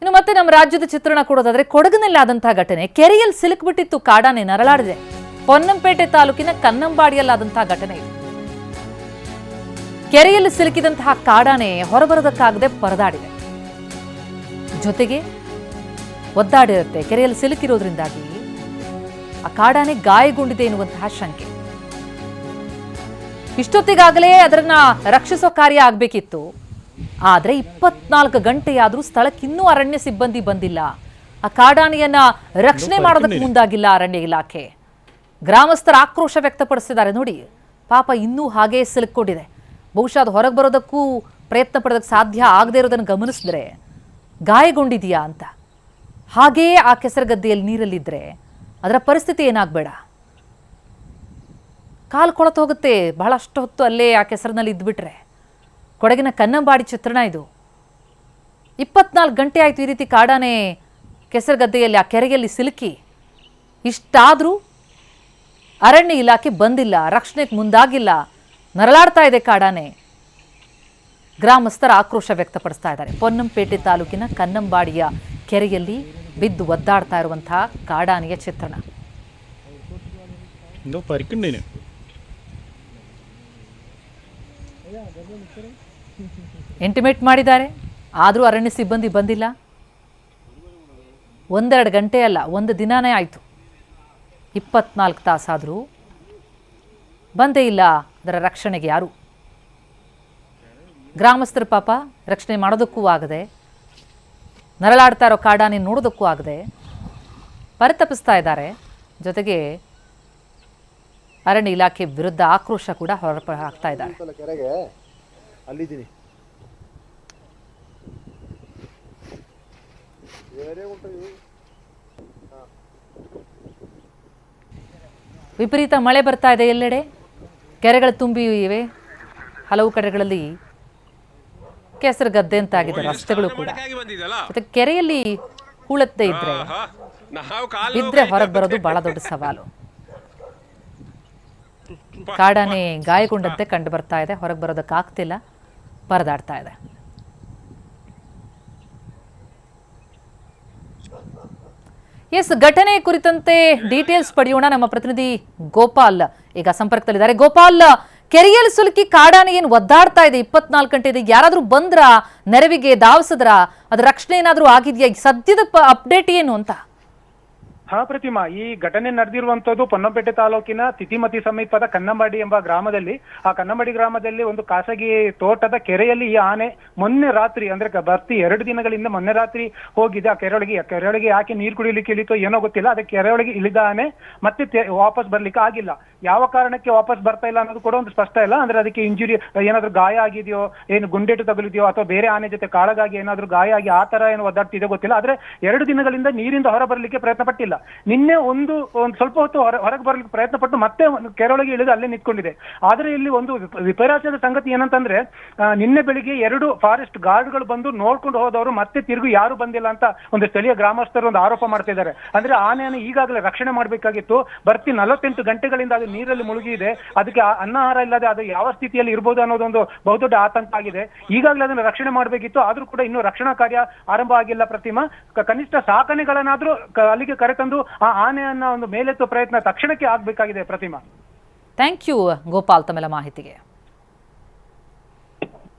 ಇನ್ನು ಮತ್ತೆ ನಮ್ಮ ರಾಜ್ಯದ ಚಿತ್ರಣ ಕೊಡೋದಾದ್ರೆ ಕೊಡಗಿನಲ್ಲಿ ಆದಂತಹ ಘಟನೆ ಕೆರೆಯಲ್ಲಿ ಸಿಲುಕಿಬಿಟ್ಟಿತ್ತು ಕಾಡಾನೆ ನರಳಾಡಿದೆ. ಪೊನ್ನಂಪೇಟೆ ತಾಲೂಕಿನ ಕನ್ನಂಬಾಡಿಯಲ್ಲಾದಂತಹ ಘಟನೆ ಇದು. ಕೆರೆಯಲ್ಲಿ ಸಿಲುಕಿದಂತಹ ಕಾಡಾನೆ ಹೊರಬರೋದಕ್ಕಾಗದೆ ಪರದಾಡಿದೆ. ಜೊತೆಗೆ ಒದ್ದಾಡಿರುತ್ತೆ. ಕೆರೆಯಲ್ಲಿ ಸಿಲುಕಿರೋದ್ರಿಂದಾಗಿ ಆ ಕಾಡಾನೆ ಗಾಯಗೊಂಡಿದೆ ಎನ್ನುವಂತಹ ಶಂಕೆ. ಇಷ್ಟೊತ್ತಿಗಾಗಲೇ ಅದನ್ನ ರಕ್ಷಿಸೋ ಕಾರ್ಯ ಆಗ್ಬೇಕಿತ್ತು. ಆದ್ರೆ 24 ಗಂಟೆಯಾದ್ರೂ ಸ್ಥಳಕ್ಕೆ ಇನ್ನೂ ಅರಣ್ಯ ಸಿಬ್ಬಂದಿ ಬಂದಿಲ್ಲ. ಆ ಕಾಡಾನೆಯನ್ನ ರಕ್ಷಣೆ ಮಾಡೋದಕ್ಕೆ ಮುಂದಾಗಿಲ್ಲ ಅರಣ್ಯ ಇಲಾಖೆ. ಗ್ರಾಮಸ್ಥರ ಆಕ್ರೋಶ ವ್ಯಕ್ತಪಡಿಸಿದ್ದಾರೆ. ನೋಡಿ, ಪಾಪ ಇನ್ನೂ ಹಾಗೇ ಸಿಲುಕೊಂಡಿದೆ. ಬಹುಶಃ ಅದು ಹೊರಗೆ ಬರೋದಕ್ಕೂ ಪ್ರಯತ್ನ ಪಡೋದಕ್ಕೆ ಸಾಧ್ಯ ಆಗದೆ ಇರೋದನ್ನು ಗಮನಿಸಿದ್ರೆ ಗಾಯಗೊಂಡಿದೆಯಾ ಅಂತ. ಹಾಗೆಯೇ ಆ ಕೆಸರುಗದ್ದೆಯಲ್ಲಿ ನೀರಲ್ಲಿದ್ದರೆ ಅದರ ಪರಿಸ್ಥಿತಿ ಏನಾಗಬೇಡ, ಕಾಲು ಕೊಳತೋಗುತ್ತೆ. ಬಹಳಷ್ಟು ಹೊತ್ತು ಅಲ್ಲೇ ಆ ಕೆಸರಿನಲ್ಲಿ ಇದ್ಬಿಟ್ರೆ. ಕೊಡಗಿನ ಕನ್ನಂಬಾಡಿ ಚಿತ್ರಣ ಇದು. 24 ಗಂಟೆ ಆಯಿತು ಈ ರೀತಿ ಕಾಡಾನೆ ಕೆಸರುಗದ್ದೆಯಲ್ಲಿ ಆ ಕೆರೆಯಲ್ಲಿ ಸಿಲುಕಿ. ಇಷ್ಟಾದರೂ ಅರಣ್ಯ ಇಲಾಖೆ ಬಂದಿಲ್ಲ, ರಕ್ಷಣೆಗೆ ಮುಂದಾಗಿಲ್ಲ. ನರಳಾಡ್ತಾ ಇದೆ ಕಾಡಾನೆ. ಗ್ರಾಮಸ್ಥರ ಆಕ್ರೋಶ ವ್ಯಕ್ತಪಡಿಸ್ತಾ ಇದ್ದಾರೆ. ಪೊನ್ನಂಪೇಟೆ ತಾಲೂಕಿನ ಕನ್ನಂಬಾಡಿಯ ಕೆರೆಯಲ್ಲಿ ಬಿದ್ದು ಒದ್ದಾಡ್ತಾ ಇರುವಂತಹ ಕಾಡಾನೆಯ ಚಿತ್ರಣ. ಇಂಟಿಮೇಟ್ ಮಾಡಿದ್ದಾರೆ, ಆದರೂ ಅರಣ್ಯ ಸಿಬ್ಬಂದಿ ಬಂದಿಲ್ಲ. 1-2 ಗಂಟೆ ಅಲ್ಲ, ಒಂದು ದಿನಾನೇ ಆಯಿತು. 24 ತಾಸಾದರೂ ಬಂದೇ ಇಲ್ಲ ಅದರ ರಕ್ಷಣೆಗೆ ಯಾರು. ಗ್ರಾಮಸ್ಥರ ಪಾಪ ರಕ್ಷಣೆ ಮಾಡೋದಕ್ಕೂ ಆಗದೆ, ನರಳಾಡ್ತಾ ಇರೋ ಕಾಡಾನೆ ನೋಡೋದಕ್ಕೂ ಆಗದೆ ಪರಿತಪಿಸ್ತಾ ಇದ್ದಾರೆ. ಜೊತೆಗೆ ಅರಣ್ಯ ಇಲಾಖೆ ವಿರುದ್ಧ ಆಕ್ರೋಶ ಕೂಡ ಹೊರಹಾಕ್ತಾ ಇದ್ದಾರೆ. ವಿಪರೀತ ಮಳೆ ಬರ್ತಾ ಇದೆ. ಎಲ್ಲೆಡೆ ಕೆರೆಗಳು ತುಂಬಿ ಇವೆ. ಹಲವು ಕಡೆಗಳಲ್ಲಿ ಕೆಸರು ಗದ್ದೆ ಅಂತಾಗಿದೆ ರಸ್ತೆಗಳು ಕೂಡ. ಮತ್ತೆ ಕೆರೆಯಲ್ಲಿ ಹೂಳತ್ತೆ ಇದ್ರೆ ಹೊರಗೆ ಬರೋದು ಬಹಳ ದೊಡ್ಡ ಸವಾಲು. ಕಾಡಾನೆ ಗಾಯಗೊಂಡಂತೆ ಕಂಡು ಬರ್ತಾ ಇದೆ. ಹೊರಗೆ ಬರೋದಕ್ಕಾಗ್ತಿಲ್ಲ, ಪರದಾಡ್ತಾ ಇದೆ. ಎಸ್, ಘಟನೆ ಕುರಿತಂತೆ ಡೀಟೇಲ್ಸ್ ಪಡೆಯೋಣ. ನಮ್ಮ ಪ್ರತಿನಿಧಿ ಗೋಪಾಲ್ ಈಗ ಸಂಪರ್ಕದಲ್ಲಿದ್ದಾರೆ. ಗೋಪಾಲ್, ಕೆರೆಯಲ್ಲಿ ಸಿಲುಕಿ ಕಾಡಾನೆ ಏನು ಒದ್ದಾಡ್ತಾ ಇದೆ 24 ಗಂಟೆ ಇದೆ. ಯಾರಾದ್ರೂ ಬಂದ್ರ ನೆರವಿಗೆ, ಧಾವಿಸಿದ್ರ? ಅದ್ರ ರಕ್ಷಣೆ ಏನಾದ್ರೂ ಆಗಿದೆಯಾ? ಸದ್ಯದ ಅಪ್ಡೇಟ್ ಏನು ಅಂತ? ಪ್ರತಿಮಾ, ಈ ಘಟನೆ ನಡೆದಿರುವಂತದ್ದು ಪೊನ್ನಂಪೇಟೆ ತಾಲೂಕಿನ ತಿತಿಮತಿ ಸಮೀಪದ ಕನ್ನಂಬಾಡಿ ಎಂಬ ಗ್ರಾಮದಲ್ಲಿ. ಆ ಕನ್ನಂಬಾಡಿ ಗ್ರಾಮದಲ್ಲಿ ಒಂದು ಖಾಸಗಿ ತೋಟದ ಕೆರೆಯಲ್ಲಿ ಈ ಆನೆ ಮೊನ್ನೆ ರಾತ್ರಿ, ಅಂದ್ರೆ ಬರ್ತಿ 2 ದಿನಗಳಿಂದ ಮೊನ್ನೆ ರಾತ್ರಿ ಹೋಗಿದೆ. ಆ ಕೆರೆಯೊಳಗೆ ಯಾಕೆ ನೀರು ಕುಡಿಲಿಕ್ಕೆ ಇಳಿತೋ ಏನೋ ಗೊತ್ತಿಲ್ಲ. ಅದಕ್ಕೆ ಕೆರೆಯೊಳಗೆ ಇಳಿದ ಆನೆ ಮತ್ತೆ ವಾಪಸ್ ಬರ್ಲಿಕ್ಕೆ ಆಗಿಲ್ಲ. ಯಾವ ಕಾರಣಕ್ಕೆ ವಾಪಸ್ ಬರ್ತಾ ಇಲ್ಲ ಅನ್ನೋದು ಕೂಡ ಒಂದು ಸ್ಪಷ್ಟ ಇಲ್ಲ. ಅಂದ್ರೆ ಅದಕ್ಕೆ ಇಂಜುರಿ, ಏನಾದ್ರೂ ಗಾಯ ಆಗಿದೆಯೋ, ಏನು ಗುಂಡೇಟು ತಗುಲಿದೆಯೋ, ಅಥವಾ ಬೇರೆ ಆನೆ ಜೊತೆ ಕಾಳಗಾಗಿ ಏನಾದ್ರೂ ಗಾಯ ಆಗಿ ಆ ತರ ಏನು ಒದ್ದಾಡ್ತಿದೆ ಗೊತ್ತಿಲ್ಲ. ಆದ್ರೆ 2 ದಿನಗಳಿಂದ ನೀರಿಂದ ಹೊರ ಬರ್ಲಿಕ್ಕೆ ಪ್ರಯತ್ನ ಪಟ್ಟಿಲ್ಲ. ನಿನ್ನೆ ಒಂದು ಸ್ವಲ್ಪ ಹೊತ್ತು ಹೊರಗೆ ಬರ್ಲಿಕ್ಕೆ ಪ್ರಯತ್ನ ಪಟ್ಟು ಮತ್ತೆ ಕೆರೆಯೊಳಗೆ ಇಳಿದು ಅಲ್ಲೇ ನಿಂತ್ಕೊಂಡಿದೆ. ಆದ್ರೆ ಇಲ್ಲಿ ಒಂದು ವಿಪರ್ಯಾಸದ ಸಂಗತಿ ಏನಂತಂದ್ರೆ, ನಿನ್ನೆ ಬೆಳಿಗ್ಗೆ 2 ಫಾರೆಸ್ಟ್ ಗಾರ್ಡ್ಗಳು ಬಂದು ನೋಡ್ಕೊಂಡು ಹೋದವರು ಮತ್ತೆ ತಿರುಗಿ ಯಾರು ಬಂದಿಲ್ಲ ಅಂತ ಒಂದು ಸ್ಥಳೀಯ ಗ್ರಾಮಸ್ಥರು ಒಂದು ಆರೋಪ ಮಾಡ್ತಾ ಇದ್ದಾರೆ. ಅಂದ್ರೆ ಆನೆಯನ್ನು ಈಗಾಗಲೇ ರಕ್ಷಣೆ ಮಾಡಬೇಕಾಗಿತ್ತು. ಬರ್ತಿ 48 ಗಂಟೆಗಳಿಂದ ಅದು ನೀರಲ್ಲಿ ಮುಳುಗಿ ಇದೆ. ಅದಕ್ಕೆ ಅನ್ನಾಹಾರ ಇಲ್ಲದೆ ಅದು ಯಾವ ಸ್ಥಿತಿಯಲ್ಲಿ ಇರ್ಬೋದು ಅನ್ನೋದೊಂದು ಬಹುದೊಡ್ಡ ಆತಂಕ ಆಗಿದೆ. ಈಗಾಗಲೇ ಅದನ್ನು ರಕ್ಷಣೆ ಮಾಡಬೇಕಿತ್ತು, ಆದ್ರೂ ಕೂಡ ಇನ್ನೂ ರಕ್ಷಣಾ ಕಾರ್ಯ ಆರಂಭ ಆಗಿಲ್ಲ. ಪ್ರತಿಮಾ, ಕನಿಷ್ಠ ಸಾಕಣೆಗಳನ್ನಾದ್ರೂ ಅಲ್ಲಿಗೆ ಕರೆತಂದು ಆ ಆನೆಯನ್ನ ಒಂದು ಮೇಲೆತ್ತುವ ಪ್ರಯತ್ನ ತಕ್ಷಣಕ್ಕೆ ಆಗ್ಬೇಕಾಗಿದೆ. ಪ್ರತಿಮಾ, ಥ್ಯಾಂಕ್ ಯು ಗೋಪಾಲ್ ತಮ್ಮೆಲ್ಲ ಮಾಹಿತಿಗೆ.